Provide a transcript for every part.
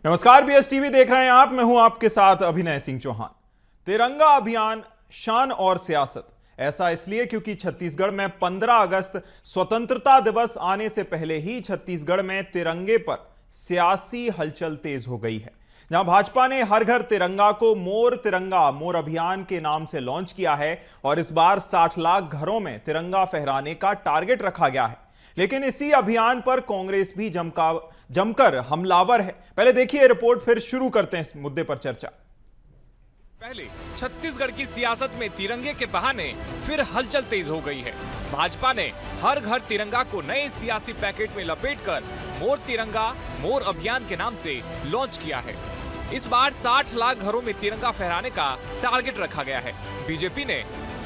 नमस्कार, BS TV देख रहे हैं आप। मैं हूं आपके साथ अभिनय सिंह चौहान। तिरंगा अभियान, शान और सियासत। ऐसा इसलिए क्योंकि छत्तीसगढ़ में 15 अगस्त स्वतंत्रता दिवस आने से पहले ही छत्तीसगढ़ में तिरंगे पर सियासी हलचल तेज हो गई है। जहां भाजपा ने हर घर तिरंगा को मोर तिरंगा मोर अभियान के नाम से लॉन्च किया है और इस बार 60 लाख घरों में तिरंगा फहराने का टारगेट रखा गया है। लेकिन इसी अभियान पर कांग्रेस भी जमकर हमलावर है। पहले देखिए रिपोर्ट, फिर शुरू करते हैं इस मुद्दे पर चर्चा। पहले छत्तीसगढ़ की सियासत में तिरंगे के बहाने फिर हलचल तेज हो गई है। भाजपा ने हर घर तिरंगा को नए सियासी पैकेट में लपेटकर मोर तिरंगा मोर अभियान के नाम से लॉन्च किया है। इस बार 60 लाख घरों में तिरंगा फहराने का टारगेट रखा गया है। बीजेपी ने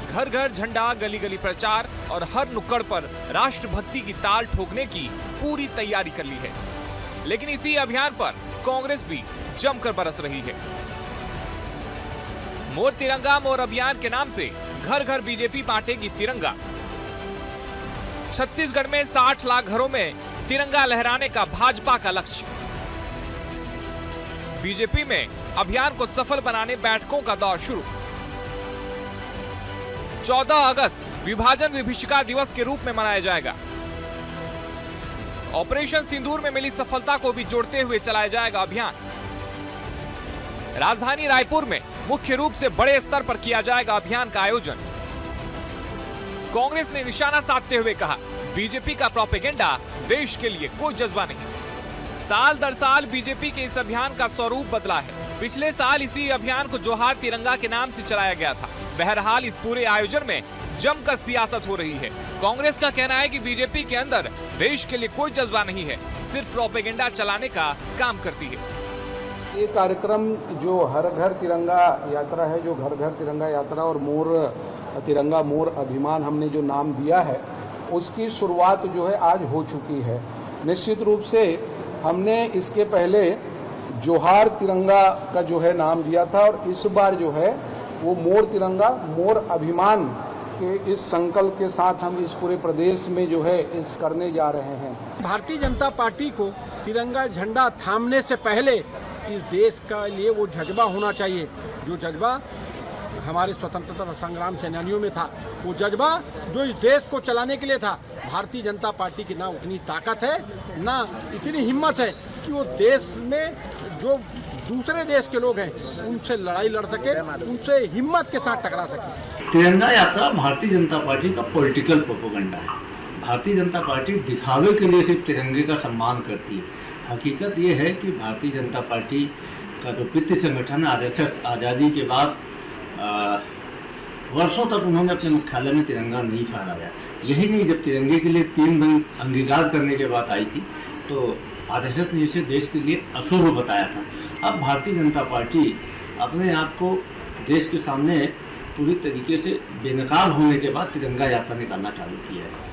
घर घर झंडा, गली गली प्रचार और हर नुक्कड़ पर राष्ट्रभक्ति की ताल ठोकने की पूरी तैयारी कर ली है। लेकिन इसी अभियान पर कांग्रेस भी जमकर बरस रही है। मोर तिरंगा मोर अभियान के नाम से घर घर बीजेपी बांटेगी तिरंगा। छत्तीसगढ़ में 60 लाख घरों में तिरंगा लहराने का भाजपा का लक्ष्य। बीजेपी में अभियान को सफल बनाने बैठकों का दौर शुरू। 14 अगस्त विभाजन विभीषिका दिवस के रूप में मनाया जाएगा। ऑपरेशन सिंदूर में मिली सफलता को भी जोड़ते हुए चलाया जाएगा अभियान। राजधानी रायपुर में मुख्य रूप से बड़े स्तर पर किया जाएगा अभियान का आयोजन। कांग्रेस ने निशाना साधते हुए कहा, बीजेपी का प्रोपेगेंडा देश के लिए कोई जज्बा नहीं। साल दर साल बीजेपी के इस अभियान का स्वरूप बदला है। पिछले साल इसी अभियान को जोहार तिरंगा के नाम से चलाया गया था। बहरहाल इस पूरे आयोजन में जमकर सियासत हो रही है। कांग्रेस का कहना है कि बीजेपी के अंदर देश के लिए कोई जज्बा नहीं है, सिर्फ प्रोपेगेंडा चलाने का काम करती है। ये कार्यक्रम जो हर घर तिरंगा यात्रा है, जो घर घर तिरंगा यात्रा और मोर तिरंगा मोर अभियान हमने जो नाम दिया है, उसकी शुरुआत जो है आज हो चुकी है। निश्चित रूप से हमने इसके पहले जोहार तिरंगा का जो है नाम दिया था और इस बार जो है वो मोर तिरंगा मोर अभियान के इस संकल्प के साथ हम इस पूरे प्रदेश में जो है इस करने जा रहे हैं। भारतीय जनता पार्टी को तिरंगा झंडा थामने से पहले इस देश का लिए वो जज्बा होना चाहिए, जो जज्बा हमारे स्वतंत्रता संग्राम सेनानियों में था, वो जज्बा जो इस देश को चलाने के लिए था। भारतीय जनता पार्टी की ना उतनी ताकत है, ना इतनी हिम्मत है कि वो देश में जो दूसरे देश के लोग हैं उनसे लड़ाई लड़ सके, उनसे हिम्मत के साथ टकरा सके। तिरंगा यात्रा भारतीय जनता पार्टी का पॉलिटिकल प्रोपेगेंडा है। भारतीय जनता पार्टी दिखावे के लिए सिर्फ तिरंगे का सम्मान करती है। हकीकत ये है कि भारतीय जनता पार्टी का जो पितृ संगठन आरएसएस आज़ादी के बाद वर्षों तक उन्होंने अपने मुख्यालय में तिरंगा नहीं फहराया। यही नहीं, जब तिरंगे के लिए 3 रंग अंगीकार करने के बाद आई थी तो आरएसएस ने इसे देश के लिए अशुभ बताया था। अब भारतीय जनता पार्टी अपने आप को देश के सामने पूरी तरीके से बेनकाब होने के बाद तिरंगा यात्रा निकालना चालू किया है।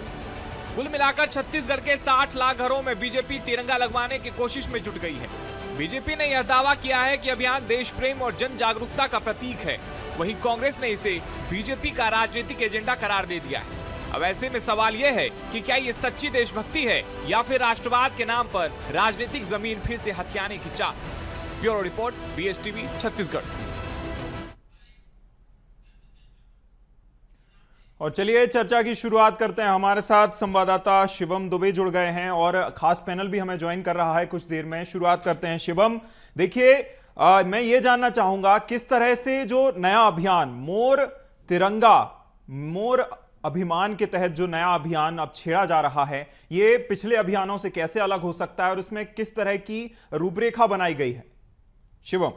कुल मिलाकर छत्तीसगढ़ के 60 लाख घरों में बीजेपी तिरंगा लगवाने की कोशिश में जुट गई है। बीजेपी ने यह दावा किया है कि अभियान देश प्रेम और जन जागरूकता का प्रतीक है। वहीं कांग्रेस ने इसे बीजेपी का राजनीतिक एजेंडा करार दे दिया है। अब ऐसे में सवाल यह है कि क्या ये सच्ची देशभक्ति है या फिर राष्ट्रवाद के नाम पर राजनीतिक जमीन फिर से हथियाने की चाह। Bureau report, BS TV, Chhattisgarh. और चलिए चर्चा की शुरुआत करते हैं। हमारे साथ संवाददाता शिवम दुबे जुड़ गए हैं और खास पैनल भी हमें ज्वाइन कर रहा है कुछ देर में। शुरुआत करते हैं शिवम। देखिए, मैं ये जानना चाहूंगा किस तरह से जो नया अभियान मोर तिरंगा मोर अभियान के तहत जो नया अभियान अब छेड़ा जा रहा है, ये पिछले अभियानों से कैसे अलग हो सकता है और उसमें किस तरह की रूपरेखा बनाई गई है? शिवम।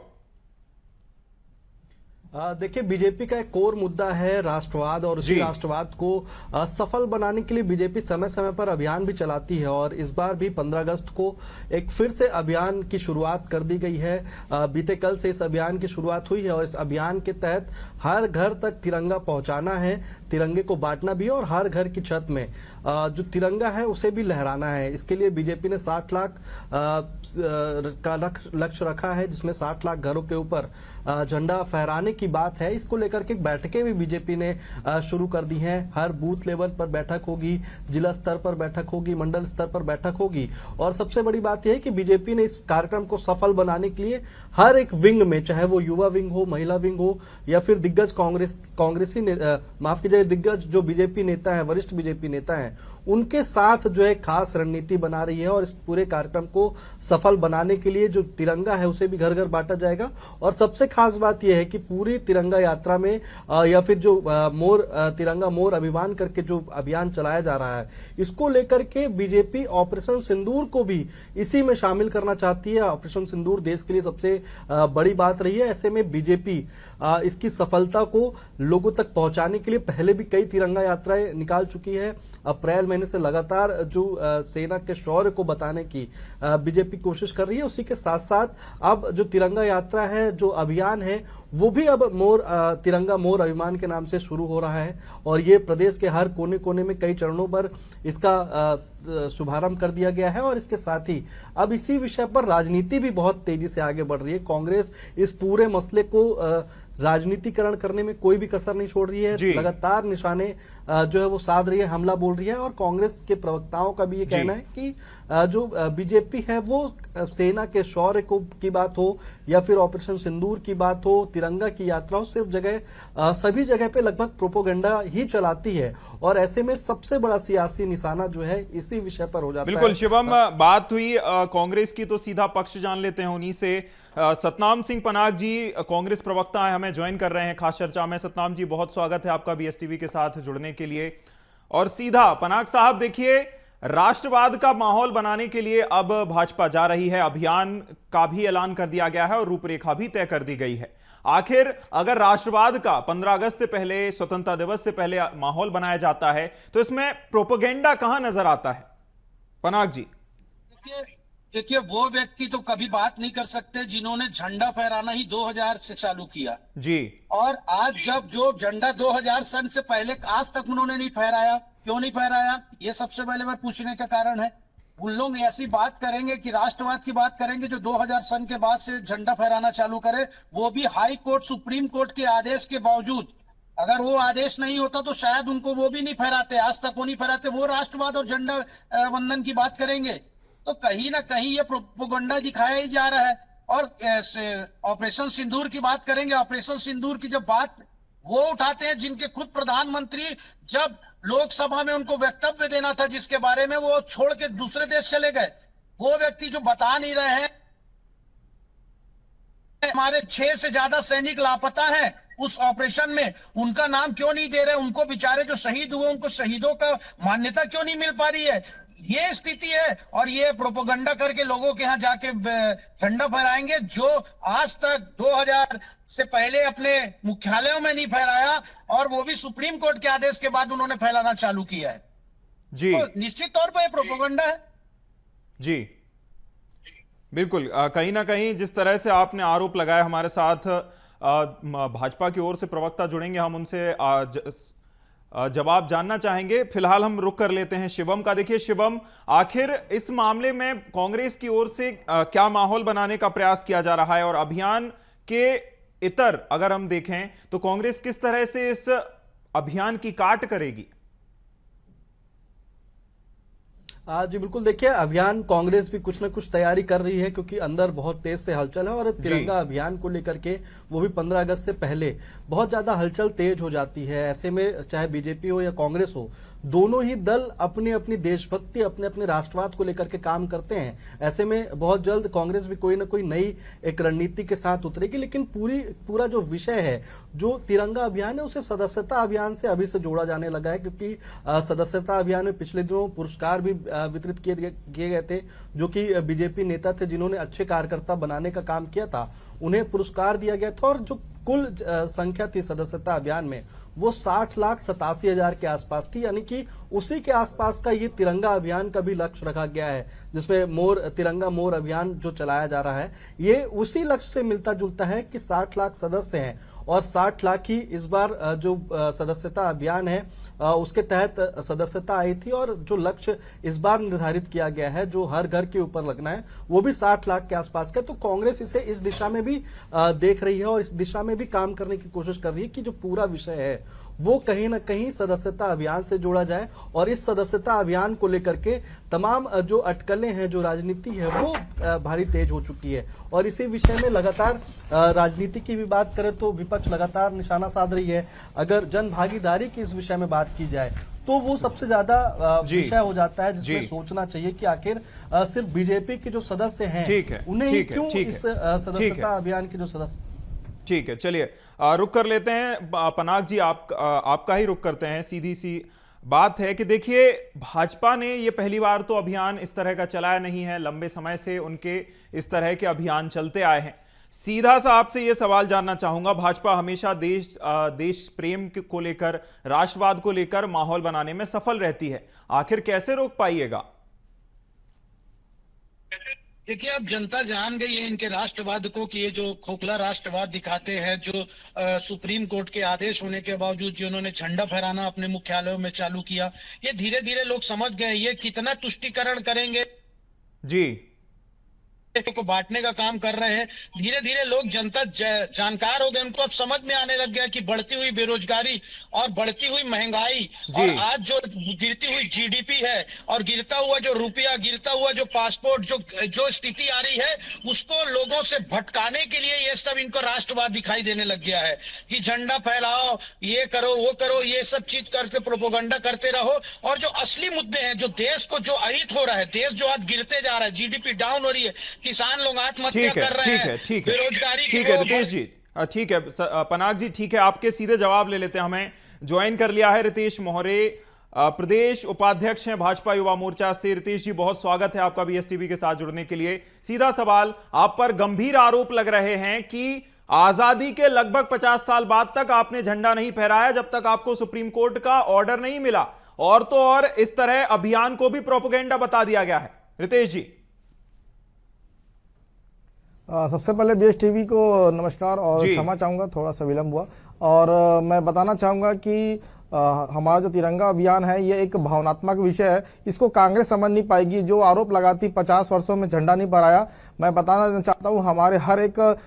देखिए, बीजेपी का एक कोर मुद्दा है राष्ट्रवाद और उसी राष्ट्रवाद को सफल बनाने के लिए बीजेपी समय समय पर अभियान भी चलाती है और इस बार भी 15 अगस्त को एक फिर से अभियान की शुरुआत कर दी गई है। बीते कल से इस अभियान की शुरुआत हुई है और इस अभियान के तहत हर घर तक तिरंगा पहुंचाना है, तिरंगे को बांटना भी है और हर घर की छत में जो तिरंगा है उसे भी लहराना है। इसके लिए बीजेपी ने 60 लाख का लक्ष्य रखा है, जिसमें 60 लाख घरों के ऊपर झंडा फहराने की बात है, इसको लेकर के बैठकें भी बीजेपी ने शुरू कर दी हैं। हर बूथ लेवल पर बैठक होगी, जिला स्तर पर बैठक होगी, मंडल स्तर पर बैठक होगी। और सबसे बड़ी बात यह है कि बीजेपी ने इस कार्यक्रम को सफल बनाने के लिए हर एक विंग में, चाहे वो युवा विंग हो, महिला विंग हो या फिर दिग्गज कांग्रेसी माफ कीजिए दिग्गज जो बीजेपी नेता है, वरिष्ठ बीजेपी नेता हैं, उनके साथ जो है खास रणनीति बना रही है। और इस पूरे कार्यक्रम को सफल बनाने के लिए जो तिरंगा है उसे भी घर घर बांटा जाएगा। और सबसे खास बात यह है कि पूरी तिरंगा यात्रा में या फिर जो तिरंगा मोर अभियान करके जो अभियान चलाया जा रहा है, इसको लेकर के बीजेपी ऑपरेशन सिंदूर को भी इसी में शामिल करना चाहती है। ऑपरेशन सिंदूर देश के लिए सबसे बड़ी बात रही है। ऐसे में बीजेपी इसकी सफलता को लोगों तक पहुंचाने के लिए पहले भी कई तिरंगा यात्राएं निकाल चुकी है। अप्रैल महीने से लगातार जो सेना के शौर्य को बताने की बीजेपी कोशिश कर रही है, उसी के साथ साथ अब जो तिरंगा यात्रा है, जो अभियान है, वो भी अब तिरंगा मोर अभियान के नाम से शुरू हो रहा है। और ये प्रदेश के हर कोने कोने में कई चरणों पर इसका शुभारंभ कर दिया गया है। और इसके साथ ही अब इसी विषय पर राजनीति भी बहुत तेजी से आगे बढ़ रही है। कांग्रेस इस पूरे मसले को राजनीतिकरण करने में कोई भी कसर नहीं छोड़ रही है, लगातार निशाने जो है वो साध रही है, हमला बोल रही है। और कांग्रेस के प्रवक्ताओं का भी ये कहना है कि जो बीजेपी है वो सेना के शौर्य की बात हो या फिर ऑपरेशन सिंदूर की बात हो, तिरंगा की यात्रा हो, सिर्फ सभी जगह पे लगभग प्रोपोगंडा ही चलाती है। और ऐसे में सबसे बड़ा सियासी निशाना जो है इसी विषय पर हो जाता है। बिल्कुल शिवम, बात हुई कांग्रेस की तो सीधा पक्ष जान लेते हैं उन्हीं से। सतनाम सिंह पनाग जी कांग्रेस प्रवक्ता है, हमें ज्वाइन कर रहे हैं खास चर्चा में। सतनाम जी बहुत स्वागत है आपका बीएसटीवी के साथ जुड़ने के लिए। और सीधा पनाग साहब, देखिए राष्ट्रवाद का माहौल बनाने के लिए अब भाजपा जा रही है, अभियान का भी ऐलान कर दिया गया है और रूपरेखा भी तय कर दी गई है। आखिर अगर राष्ट्रवाद का 15 अगस्त से पहले, स्वतंत्रता दिवस से पहले माहौल बनाया जाता है तो इसमें प्रोपेगेंडा कहां नजर आता है? पनाग जी देखिए, वो व्यक्ति तो कभी बात नहीं कर सकते जिन्होंने झंडा फहराना ही 2000 से चालू किया जी। और आज जब जो झंडा 2000 सन से पहले आज तक उन्होंने नहीं फहराया, क्यों नहीं फहराया, ये सबसे पहले मैं पूछने का कारण है। उन लोग ऐसी बात करेंगे कि राष्ट्रवाद की बात करेंगे जो 2000 सन के बाद से झंडा फहराना चालू करे, वो भी हाई कोर्ट, सुप्रीम कोर्ट के आदेश के बावजूद। अगर वो आदेश नहीं होता तो शायद उनको वो भी नहीं फहराते, आज तक वो नहीं फहराते। वो राष्ट्रवाद और झंडा वंदन की बात करेंगे तो कहीं ना कहीं ये प्रोपेगेंडा दिखाया ही जा रहा है। और ऑपरेशन सिंदूर की बात करेंगे, ऑपरेशन सिंदूर की जब बात वो उठाते हैं जिनके खुद प्रधानमंत्री जब लोकसभा में उनको वक्तव्य देना था जिसके बारे में, वो छोड़ के दूसरे देश चले गए। वो व्यक्ति जो बता नहीं रहे हैं हमारे 6 से ज्यादा सैनिक लापता हैं उस ऑपरेशन में, उनका नाम क्यों नहीं दे रहे? उनको बेचारे जो शहीद हुए उनको शहीदों का मान्यता क्यों नहीं मिल पा रही है? ये स्थिति है। और ये प्रोपेगेंडा करके लोगों के यहाँ जाके झंडा फहराएंगे जो आज तक 2000 से पहले अपने मुख्यालयों में नहीं फहराया, और वो भी सुप्रीम कोर्ट के आदेश के बाद उन्होंने फैलाना चालू किया है जी। तो निश्चित तौर पर ये प्रोपेगेंडा है जी। बिल्कुल, कहीं ना कहीं जिस तरह से आपने आरोप लगाया, हमारे साथ भाजपा की ओर से प्रवक्ता जुड़ेंगे, हम उनसे जवाब जानना चाहेंगे। फिलहाल हम रुक कर लेते हैं शिवम का। देखिए शिवम, आखिर इस मामले में कांग्रेस की ओर से क्या माहौल बनाने का प्रयास किया जा रहा है, और अभियान के इतर अगर हम देखें तो कांग्रेस किस तरह से इस अभियान की काट करेगी? जी बिल्कुल, देखिए अभियान कांग्रेस भी कुछ न कुछ तैयारी कर रही है क्योंकि अंदर बहुत तेज से हलचल है। और तिरंगा अभियान को लेकर के वो भी 15 अगस्त से पहले बहुत ज्यादा हलचल तेज हो जाती है। ऐसे में चाहे बीजेपी हो या कांग्रेस हो, दोनों ही दल अपनी अपनी देशभक्ति, अपने अपने राष्ट्रवाद को लेकर के काम करते हैं। ऐसे में बहुत जल्द कांग्रेस भी कोई ना कोई नई एक रणनीति के साथ उतरेगी। लेकिन पूरा जो विषय है, जो तिरंगा अभियान है, उसे सदस्यता अभियान से अभी से जोड़ा जाने लगा है क्योंकि सदस्यता अभियान में पिछले दिनों पुरस्कार भी वितरित किए गए थे, जो कि बीजेपी नेता थे जिन्होंने अच्छे कार्यकर्ता बनाने का काम किया था, उन्हें पुरस्कार दिया गया था। और जो कुल संख्या थी सदस्यता अभियान में वो 60,87,000 के आसपास थी, यानी कि उसी के आसपास का ये तिरंगा अभियान का भी लक्ष्य रखा गया है, जिसमें तिरंगा मोर अभियान जो चलाया जा रहा है ये उसी लक्ष्य से मिलता जुलता है कि 60 लाख सदस्य हैं और 60 लाख ही इस बार जो सदस्यता अभियान है उसके तहत सदस्यता आई थी। और जो लक्ष्य इस बार निर्धारित किया गया है, जो हर घर के ऊपर लगना है, वो भी 60 लाख के आसपास का। तो कांग्रेस इसे इस दिशा में भी भी देख रही है और इस दिशा में भी काम करने की कोशिश कर रही है कि जो पूरा विषय है वो कहीं ना कहीं सदस्यता अभियान से जोड़ा जाए और इस सदस्यता अभियान को लेकर के तमाम जो अटकलें हैं, जो राजनीति है वो भारी तेज हो चुकी है। और इसी विषय में लगातार राजनीति की भी बात करें तो विपक्ष लगातार निशाना साध रही है। अगर जन भागीदारी की इस विषय में बात की जाए तो वो सबसे ज्यादा विषय हो जाता है जिसमें सोचना चाहिए कि आखिर सिर्फ बीजेपी के जो सदस्य हैं उन्हें क्यों इस सदस्यता अभियान के जो सदस्य। ठीक है, चलिए रुक कर लेते हैं। पनाग जी आपका ही रुक करते हैं। सीधी सी बात है कि देखिए, भाजपा ने ये पहली बार तो अभियान इस तरह का चलाया नहीं है, लंबे समय से उनके इस तरह के अभियान चलते आए हैं। सीधा सा आपसे ये सवाल जानना चाहूंगा, भाजपा हमेशा देश प्रेम को लेकर, राष्ट्रवाद को लेकर माहौल बनाने में सफल रहती है, आखिर कैसे रोक पाइएगा? देखिए, अब जनता जान गई है इनके राष्ट्रवाद को कि ये जो खोखला राष्ट्रवाद दिखाते हैं, जो सुप्रीम कोर्ट के आदेश होने के बावजूद जिन्होंने झंडा फहराना अपने मुख्यालयों में चालू किया, ये धीरे धीरे लोग समझ गए ये कितना तुष्टीकरण करेंगे जी को बांटने का काम कर रहे हैं। धीरे धीरे लोग जनता जानकार हो गए, उनको अब समझ में आने लग गया कि बढ़ती हुई बेरोजगारी और बढ़ती हुई महंगाई और आज जो गिरती हुई जीडीपी है और गिरता हुआ जो रुपया, गिरता हुआ जो पासपोर्ट, जो स्थिति आ रही है, उसको लोगों से भटकाने के लिए ये सब इनको राष्ट्रवाद दिखाई देने लग गया है कि झंडा फैलाओ, ये करो, वो करो, ये सब चीज करके प्रोपोगंडा करते रहो। और जो असली मुद्दे हैं, जो देश को जो अहित हो रहा है, देश जो आज गिरते जा रहा है, जीडीपी डाउन हो रही है, किसान लोग आत्महत्या कर रहे हैं, बेरोजगारी ठीक है रितेश जी, ठीक है पनाग जी, ठीक है, आपके सीधे जवाब ले लेते हैं। हमें ज्वाइन कर लिया है रितेश मोहरे, प्रदेश उपाध्यक्ष हैं भाजपा युवा मोर्चा से। रितेश जी, बहुत स्वागत है आपका बीएसटीवी के साथ जुड़ने के लिए। सीधा सवाल, आप पर गंभीर आरोप लग रहे हैं कि आजादी के लगभग 50 साल बाद तक आपने झंडा नहीं फहराया जब तक आपको सुप्रीम कोर्ट का ऑर्डर नहीं मिला, और तो और इस तरह अभियान को भी प्रोपेगेंडा बता दिया गया है। रितेश जी, सबसे पहले बीएसटीवी को नमस्कार और क्षमा चाहूंगा, थोड़ा सा विलंब हुआ। और मैं बताना चाहूंगा कि हमारा जो तिरंगा अभियान है ये एक भावनात्मक विषय है, इसको कांग्रेस समझ नहीं पाएगी। जो आरोप लगाती 50 वर्षों में झंडा नहीं फहराया, मैं बताना चाहता हूँ हमारे हर एक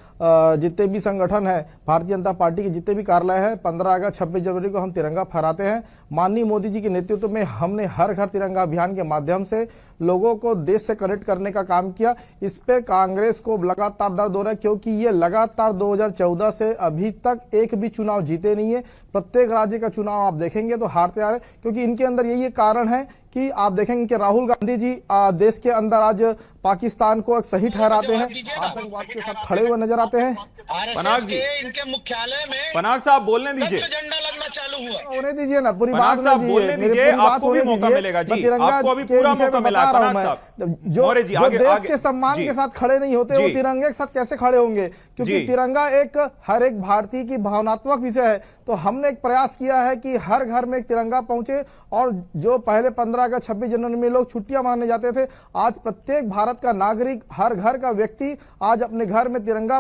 जितने भी संगठन है, भारतीय जनता पार्टी के जितने भी कार्यालय है, 15 अगस्त 26 जनवरी को हम तिरंगा फहराते हैं। माननीय मोदी जी के नेतृत्व में हमने हर घर तिरंगा अभियान के माध्यम से लोगों को देश से कनेक्ट करने का काम किया। इस पर कांग्रेस को लगातार दर्द हो रहा है, क्योंकि ये लगातार 2014 से अभी तक एक भी चुनाव जीते नहीं है। प्रत्येक राज्य का चुनाव आप देखेंगे तो हारते आ रहे, क्योंकि इनके अंदर यही कारण है कि आप देखेंगे कि राहुल गांधी जी देश के अंदर आज पाकिस्तान को एक सही ठहराते हैं, आतंकवाद के साथ खड़े हुए नजर आते हैं। पनाग जी, इनके मुख्यालय में पनाग साहब बोलने दीजिए, झंडा लगना चालू हुआ, होने दीजिए ना, पूरी बात बोलने दीजिए, आपको भी मौका मिलेगा जी, आपको अभी पूरा मौका मिला है। पनाग साहब, जो देश के सम्मान के साथ खड़े नहीं होते वो तिरंगे के साथ कैसे खड़े होंगे? क्योंकि तिरंगा एक हर एक भारतीय की भावनात्मक विषय है। तो हमने एक प्रयास किया है कि हर घर में एक तिरंगा पहुंचे, और जो पहले 15 अगस्त 26 जनवरी में लोग छुट्टियां मानने जाते थे, आज प्रत्येक भारत का नागरिक, हर घर का व्यक्ति आज अपने घर में तिरंगा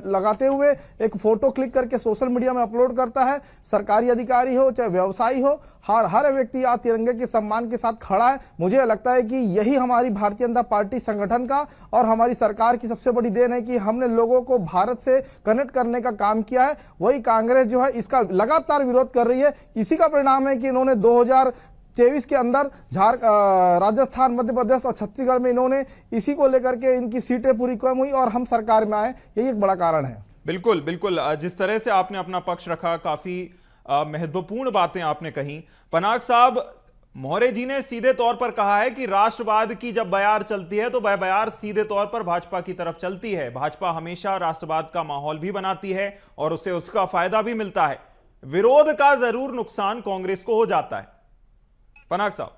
लगाते हुए एक फोटो क्लिक करके सोशल मीडिया में अपलोड करता है। सरकारी अधिकारी हो चाहे व्यवसायी हो, हर व्यक्ति आज तिरंगे के सम्मान के साथ खड़ा है। मुझे लगता है कि यही हमारी भारतीय जनता पार्टी संगठन का और हमारी सरकार की सबसे बड़ी देन है कि हमने लोगों को भारत से कनेक्ट करने का काम किया है। वही कांग्रेस जो है इसका लगातार विरोध कर रही है। इसी का परिणाम है कि इन्होंने 2023 के अंदर राजस्थान, मध्य प्रदेश और छत्तीसगढ़ में इन्होंने इसी को लेकर के इनकी सीटें पूरी कम हुई और हम सरकार में आए, यही एक बड़ा कारण है। बिल्कुल बिल्कुल, जिस तरह से आपने अपना पक्ष रखा, काफी महत्वपूर्ण बातें आपने कही। पनाग साहब, मौर्य जी ने सीधे तौर पर कहा है कि राष्ट्रवाद की जब बयार चलती है तो वह बयार सीधे तौर पर भाजपा की तरफ चलती है। भाजपा हमेशा राष्ट्रवाद का माहौल भी बनाती है और उसे उसका फायदा भी मिलता है। विरोध का जरूर नुकसान कांग्रेस को हो जाता है। पनाग साहब,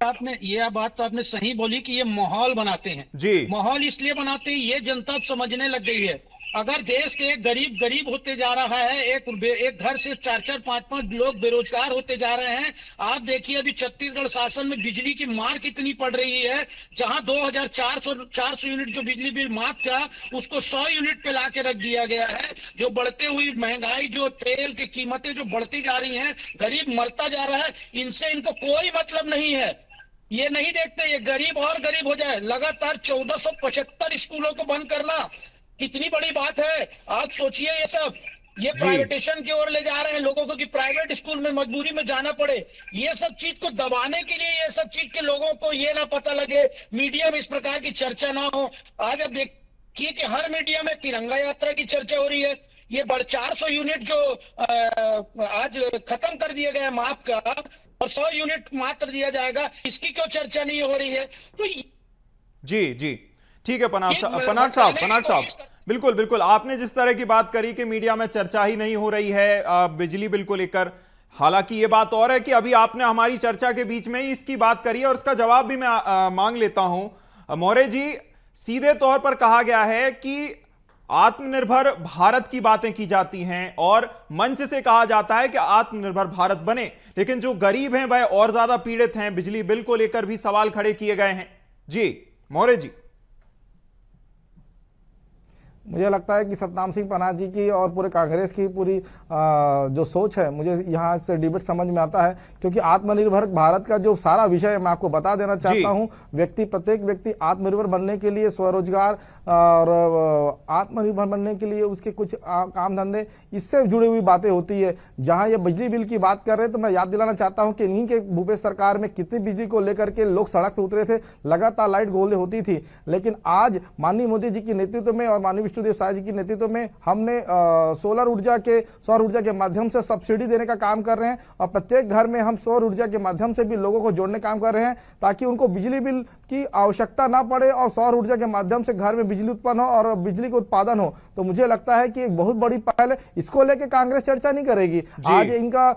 आपने ये बात तो आपने सही बोली कि ये माहौल बनाते हैं जी, माहौल इसलिए बनाते हैं, ये जनता समझने लग गई है। अगर देश के एक गरीब होते जा रहा है, एक घर से 4-4, 5-5 लोग बेरोजगार होते जा रहे हैं। आप देखिए अभी छत्तीसगढ़ शासन में बिजली की मार कितनी पड़ रही है, जहां 2400 यूनिट जो बिजली बिल माफ था उसको 100 यूनिट पे ला के रख दिया गया है। जो बढ़ते हुई महंगाई, जो तेल की कीमतें जो बढ़ती जा रही हैं, गरीब मरता जा रहा है, इनसे इनको कोई मतलब नहीं है। ये नहीं देखते, ये गरीब और गरीब हो जाए। लगातार 1475 स्कूलों को बंद करना कितनी बड़ी बात है, आप सोचिए। ये सब ये प्राइवेटेशन की ओर ले जा रहे हैं लोगों को कि प्राइवेट स्कूल में मजबूरी में जाना पड़े। ये सब चीज को दबाने के लिए, ये सब चीज के लोगों को ये ना पता लगे, मीडिया में इस प्रकार की चर्चा ना हो। आज आप देखिए कि हर मीडिया में तिरंगा यात्रा की चर्चा हो रही है। ये 400 यूनिट जो आज खत्म कर दिया गया माफ का, और 100 यूनिट मात्र दिया जाएगा, इसकी क्यों चर्चा नहीं हो रही है? तो जी ठीक है पनाग साहब, बिल्कुल बिल्कुल, आपने जिस तरह की बात करी कि मीडिया में चर्चा ही नहीं हो रही है बिजली बिल को लेकर, हालांकि ये बात और है कि अभी आपने हमारी चर्चा के बीच में ही इसकी बात करी है और इसका जवाब भी मैं मांग लेता हूं। मौर्य जी, सीधे तौर पर कहा गया है कि आत्मनिर्भर भारत की बातें की जाती हैं और मंच से कहा जाता है कि आत्मनिर्भर भारत बने, लेकिन जो गरीब हैं वह और ज्यादा पीड़ित हैं। बिजली बिल को लेकर भी सवाल खड़े किए गए हैं। जी मौर्य जी, मुझे लगता है कि सतनाम सिंह पन्ना जी की और पूरे कांग्रेस की पूरी जो सोच है, मुझे यहाँ से डिबेट समझ में आता है, क्योंकि आत्मनिर्भर भारत का जो सारा विषय है, मैं आपको बता देना चाहता हूँ, प्रत्येक व्यक्ति आत्मनिर्भर बनने के लिए स्वरोजगार और आत्मनिर्भर बनने के लिए उसके कुछ काम धंधे, इससे जुड़ी हुई बातें होती है। जहां ये बिजली बिल की बात कर रहे हैं तो मैं याद दिलाना चाहता हूं कि इन्हीं के भूपेश सरकार में कितनी बिजली को लेकर के लोग सड़क पे उतरे थे, लगातार लाइट गोले होती थी। लेकिन आज माननीय मोदी जी के नेतृत्व में और माननीय विष्णुदेव साय जी के नेतृत्व में हमने सौर ऊर्जा के माध्यम से सब्सिडी देने का काम कर रहे हैं और प्रत्येक घर में हम सौर ऊर्जा के माध्यम से भी लोगों को जोड़ने का काम कर रहे हैं, ताकि उनको बिजली बिल की आवश्यकता ना पड़े और सौर ऊर्जा के माध्यम से घर में बिजली उत्पन्न हो और बिजली का उत्पादन हो। तो मुझे लगता है कि एक बहुत बड़ी पहल है, इसको लेके कांग्रेस चर्चा नहीं करेगी। आज इनका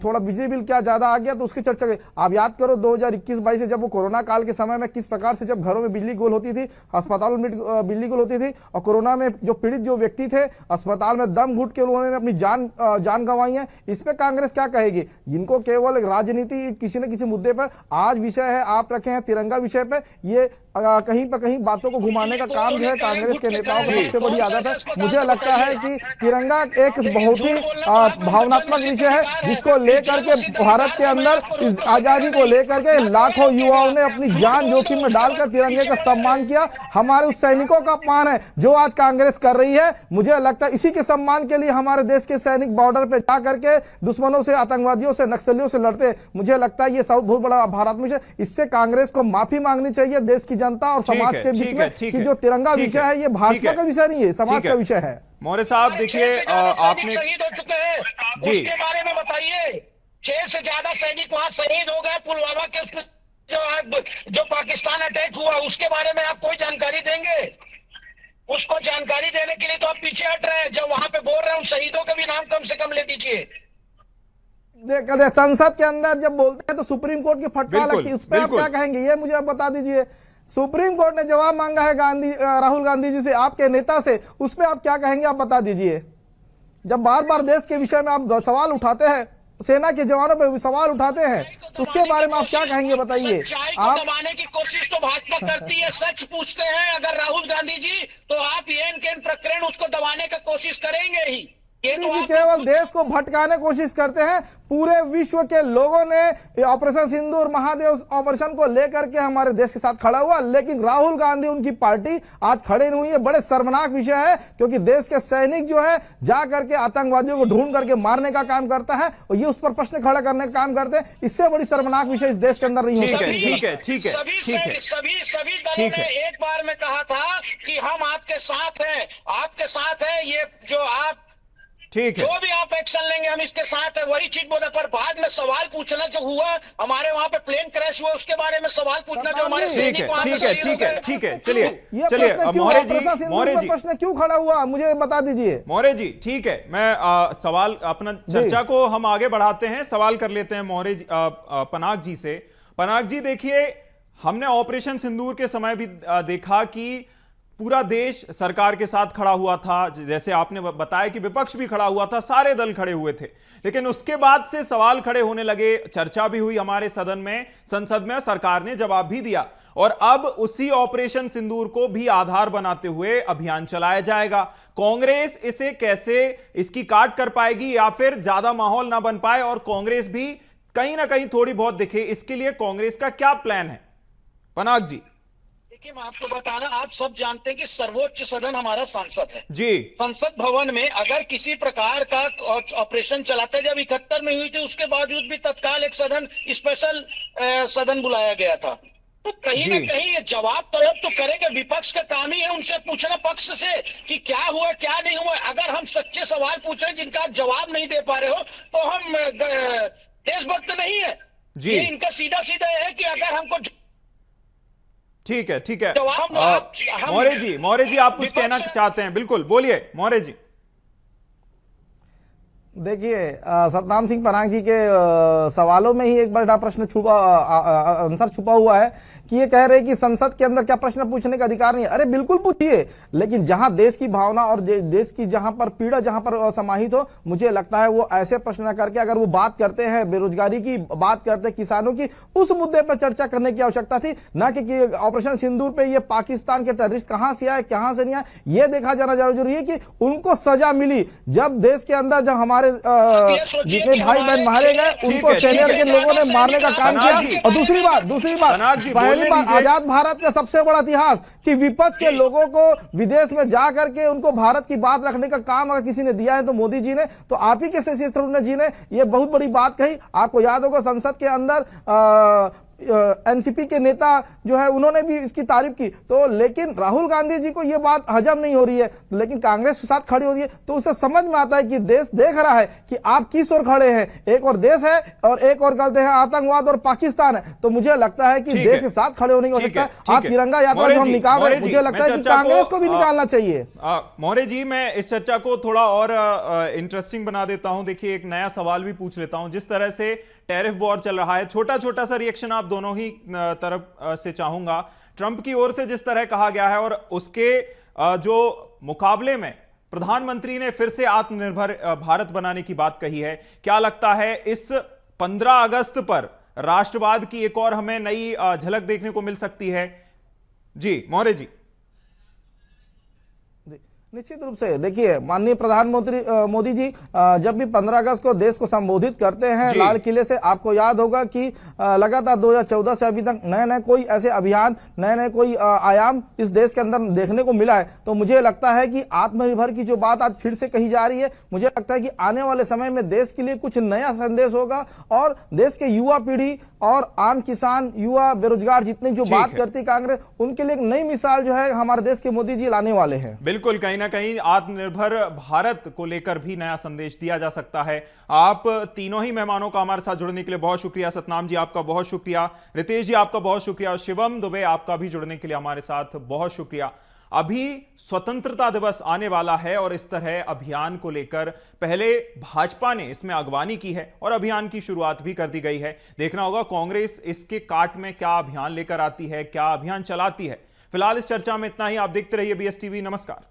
थोड़ा बिजली बिल क्या ज्यादा आ गया तो उसकी चर्चा करें। आप याद करो 2021-22 से जब वो कोरोना काल के समय में किस प्रकार से जब घरों में बिजली गुल होती थी, अस्पतालों में बिजली गुल होती थी, और कोरोना में जो पीड़ित जो व्यक्ति थे अस्पताल में दम घुट के उन्होंने अपनी जान गंवाई है। इस पे कांग्रेस क्या कहेगी? इनको केवल राजनीति किसी न किसी मुद्दे पर आज विषय है आप रखे हैं तिरंगा विषय पे, ये कहीं पर कहीं बातों को घुमाने का काम जो है कांग्रेस के नेताओं की सबसे बड़ी आदत है। मुझे लगता है कि तिरंगा एक बहुत ही भावनात्मक विषय है, जिसको लेकर के भारत के अंदर इस आजादी को लेकर के लाखों युवाओं ने अपनी जान जोखिम में डालकर तिरंगे का सम्मान किया। हमारे उस सैनिकों का अपमान है जो आज कांग्रेस कर रही है। मुझे लगता है इसी के सम्मान के लिए हमारे देश के सैनिक बॉर्डर पे जा करके दुश्मनों से, आतंकवादियों से, नक्सलियों से लड़ते। मुझे लगता है ये सब बहुत बड़ा भावनात्मक है। इससे कांग्रेस को माफी मांगनी चाहिए देश की जनता और समाज के बीच में कि जो तिरंगा विषय है ये भाजपा का विषय नहीं है, समाज का विषय है। मौर्य साहब देखिए, आपने शहीद हो चुके हैं, उसके बारे में बताइए। 6 से ज्यादा सैनिक वहां शहीद हो गए पुलवामा के जो पाकिस्तान अटैक हुआ, उसके बारे में आप कोई जानकारी देंगे? उसको जानकारी देने के लिए तो आप पीछे हट रहे हैं। जब वहां पे बोल रहे हैं उन शहीदों के भी नाम कम से कम ले दीजिए। संसद के अंदर जब बोलते हैं तो सुप्रीम कोर्ट की फटकार लगती है, उस पर आप क्या कहेंगे? ये मुझे आप बता दीजिए। सुप्रीम कोर्ट ने जवाब मांगा है राहुल गांधी जी से, आपके नेता से, उस पर आप क्या कहेंगे? आप बता दीजिए। जब बार बार देश के विषय में आप सवाल उठाते हैं, सेना के जवानों पर सवाल उठाते हैं, तो उसके बारे में आप क्या कहेंगे? बताइए। आप दबाने की कोशिश तो भाजपा करती है, सच पूछते हैं अगर राहुल गांधी जी, तो आप ये प्रकरण उसको दबाने की कोशिश करेंगे ही। ये तो केवल देश को भटकाने की कोशिश करते हैं। पूरे विश्व के लोगों ने ऑपरेशन सिंदूर, महादेव ऑपरेशन को लेकर के हमारे देश के साथ खड़ा हुआ, लेकिन राहुल गांधी उनकी पार्टी आज खड़े नहीं हुई है। बड़े शर्मनाक विषय है, क्योंकि देश के सैनिक जो है जा करके आतंकवादियों को ढूंढ करके मारने का काम करता है और ये उस पर प्रश्न खड़ा करने का काम करते हैं। इससे बड़ी शर्मनाक विषय इस देश के अंदर नहीं हो सकती। सभी दलों ने एक बार में कहा था कि हम आपके साथ हैं, आपके साथ है। ये जो आप ठीक है, जो भी आप एक्शन लेंगे हम इसके साथ है, वही चीज बोला। पर बाद में सवाल पूछना जो हुआ, हमारे वहां पे प्लेन क्रैश हुआ, उसके बारे में सवाल पूछना जो हमारे सैनिक वहां पे शहीद हो गए। ठीक है, चलिए मौर्य जी प्रश्न क्यों खड़ा हुआ मुझे बता दीजिए। मौर्य जी ठीक है, मैं सवाल अपना चर्चा को हम आगे बढ़ाते हैं, सवाल कर लेते हैं मौर्य जी पनाग जी से। पनाग जी देखिए, हमने ऑपरेशन सिंदूर के समय भी देखा कि पूरा देश सरकार के साथ खड़ा हुआ था, जैसे आपने बताया कि विपक्ष भी खड़ा हुआ था, सारे दल खड़े हुए थे। लेकिन उसके बाद से सवाल खड़े होने लगे, चर्चा भी हुई हमारे सदन में, संसद में, सरकार ने जवाब भी दिया और अब उसी ऑपरेशन सिंदूर को भी आधार बनाते हुए अभियान चलाया जाएगा। कांग्रेस इसे कैसे इसकी काट कर पाएगी या फिर ज्यादा माहौल ना बन पाए और कांग्रेस भी कहीं ना कहीं थोड़ी बहुत दिखे, इसके लिए कांग्रेस का क्या प्लान है? पनाग जी। देखिए, मैं आपको बताना, आप सब जानते हैं कि सर्वोच्च सदन हमारा संसद है जी। संसद भवन में अगर किसी प्रकार का ऑपरेशन चलाते, जब 71 में हुई थी, उसके बावजूद भी तत्काल एक स्पेशल सदन बुलाया गया था। तो कहीं ना कहीं ये जवाब तलब तो करेंगे, विपक्ष का काम ही है उनसे पूछना पक्ष से कि क्या हुआ क्या नहीं हुआ। अगर हम सच्चे सवाल पूछ रहे हैं जिनका आप जवाब नहीं दे पा रहे हो तो हम देशभक्त नहीं है जी। ये इनका सीधा सीधा है कि अगर हमको ठीक है मौर्य जी आप कुछ कहना चाहते हैं? बिल्कुल बोलिए मौर्य जी। देखिए, सतनाम सिंह पराग जी के सवालों में ही एक बड़ा प्रश्न आंसर छुपा हुआ है कि ये कह रहे हैं कि संसद के अंदर क्या प्रश्न पूछने का अधिकार नहीं है। अरे बिल्कुल पूछिए, लेकिन जहां देश की भावना और देश की जहां पर पीड़ा जहां पर समाहित हो, मुझे लगता है वो ऐसे प्रश्न न करके अगर वो बात करते हैं बेरोजगारी की, बात करते हैं किसानों की, उस मुद्दे पर चर्चा करने की आवश्यकता थी, ना कि ऑपरेशन सिंदूर पे ये पाकिस्तान के टेररिस्ट कहां से आए कहां से नहीं आए। ये देखा जाना जरूरी है कि उनको सजा मिली जब देश के अंदर जब हमारे जितने भाई बहन मारे गए उनको सेना के लोगों ने मारने का काम किया। और दूसरी बात पहली बार आजाद भारत का सबसे बड़ा इतिहास कि विपक्ष के लोगों को विदेश में जा करके उनको भारत की बात रखने का काम अगर किसी ने दिया है तो मोदी जी ने, तो आप ही के शशि थरूर जी ने ये बहुत बड़ी बात कही। आपको याद होगा संसद के अंदर एनसीपी के नेता जो है उन्होंने भी इसकी तारीफ की, तो लेकिन राहुल गांधी जी को यह बात हजम नहीं हो रही है, लेकिन कांग्रेस के साथ खड़ी हो रही है। तो उसे समझ में आता है कि देश देख रहा है कि आप किस ओर खड़े हैं, एक और देश है और एक और कहते हैं आतंकवाद और पाकिस्तान है। तो मुझे लगता है कि देश के साथ खड़े होने की आवश्यकता है। आप तिरंगा यात्रा जो हम निकाल रहे हैं, मुझे लगता है कि कांग्रेस को भी निकालना चाहिए। मौर्य जी, मैं इस चर्चा को थोड़ा और इंटरेस्टिंग बना देता हूं। देखिए, एक नया सवाल भी पूछ लेता हूं। जिस तरह से टैरिफ वॉर चल रहा है, छोटा छोटा सा रिएक्शन आप दोनों ही तरफ से चाहूंगा। ट्रंप की ओर से जिस तरह कहा गया है और उसके जो मुकाबले में प्रधानमंत्री ने फिर से आत्मनिर्भर भारत बनाने की बात कही है, क्या लगता है इस 15 अगस्त पर राष्ट्रवाद की एक और हमें नई झलक देखने को मिल सकती है? जी मौर्य जी। निश्चित रूप से देखिए, माननीय प्रधानमंत्री मोदी जी जब भी 15 अगस्त को देश को संबोधित करते हैं लाल किले से, आपको याद होगा कि लगातार 2014 से अभी तक नए नए कोई ऐसे अभियान, नए नए कोई आयाम इस देश के अंदर देखने को मिला है। तो मुझे लगता है कि आत्मनिर्भर की जो बात आज फिर से कही जा रही है, मुझे लगता है कि आने वाले समय में देश के लिए कुछ नया संदेश होगा और देश के युवा पीढ़ी और आम किसान, युवा, बेरोजगार जितने जो बात करती कांग्रेस, उनके लिए एक नई मिसाल जो है हमारे देश के मोदी जी लाने वाले हैं। बिल्कुल, कहीं ना कहीं आत्मनिर्भर भारत को लेकर भी नया संदेश दिया जा सकता है। आप तीनों ही मेहमानों का हमारे साथ जुड़ने के लिए बहुत शुक्रिया। सतनाम जी आपका बहुत शुक्रिया, रितेश जी आपका बहुत शुक्रिया, शिवम दुबे आपका भी जुड़ने के लिए हमारे साथ बहुत शुक्रिया। अभी स्वतंत्रता दिवस आने वाला है और इस तरह अभियान को लेकर पहले भाजपा ने इसमें अगवानी की है और अभियान की शुरुआत भी कर दी गई है। देखना होगा कांग्रेस इसके काट में क्या अभियान लेकर आती है, क्या अभियान चलाती है। फिलहाल इस चर्चा में इतना ही। आप देखते रहिए BSTV। नमस्कार।